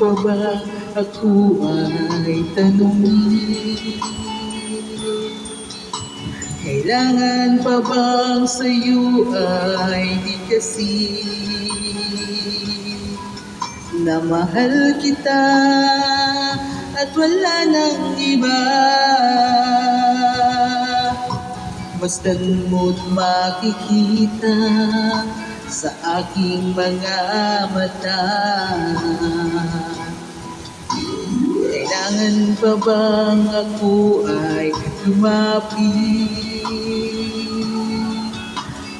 pa ba ako ay tanungin? Kailangan pa bang sa'yo ay di kasi na mahal kita at wala nang iba? Basta't mo't makikita sa aking mga mata. Kailangan pa bang ako ay lumapit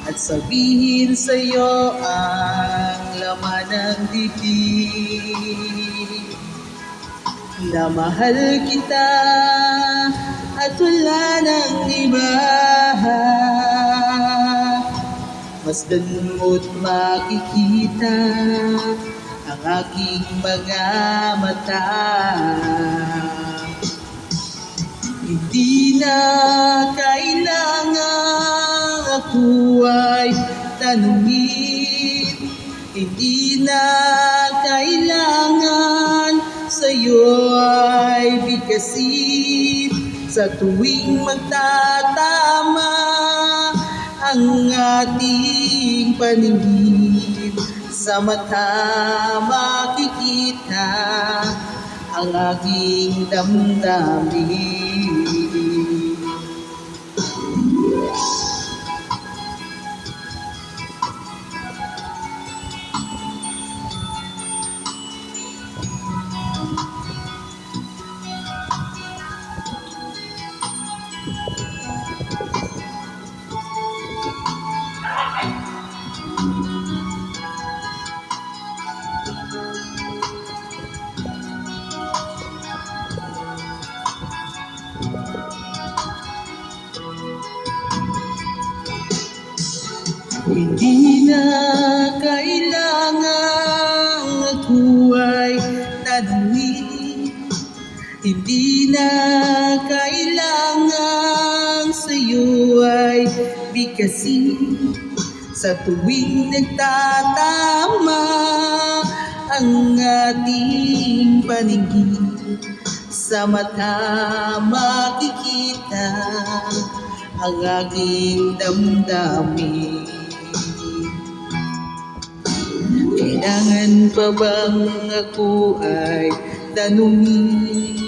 at sabihin sa'yo ang laman ng dibdib? Na mahal kita at wala nang iba. Masdan mo't makikita ang aking mga mata. Hindi na kailangan ako ay tanungin, hindi na kailangan sa'yo ay bigkasin. Sa tuwing magtatama ang ating paningin, sa mata makikita ang aking damdamin. Hindi na kailangan ako ay tanungin, hindi na kailangan sa'yo ay bigkasin. Sa tuwing nagtatama ang ating paningin, sa mata makikita ang aking damdamin. Kailangan pa bang ako ay tanungin?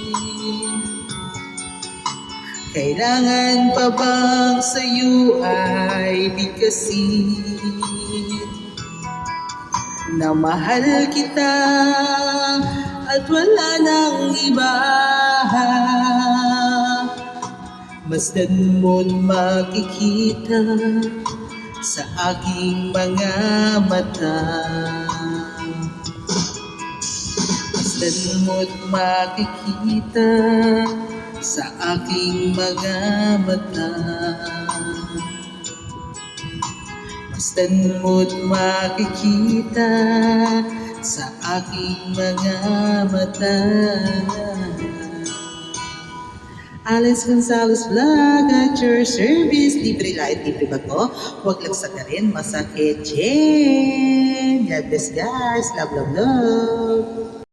Kailangan pa bang sa'yo ay bigkasin? Na mahal kita at wala nang iba. Basta't mo't makikita sa aking mga mata. Basta't mo't makikita sa aking mga mata. Basta't mo't makikita sa aking mga mata. Alice Gonzalez Vlog at your service. Libre light, libre ba to? Huwag lang sagarin, masakit. Jen! God bless guys. Love, love, love.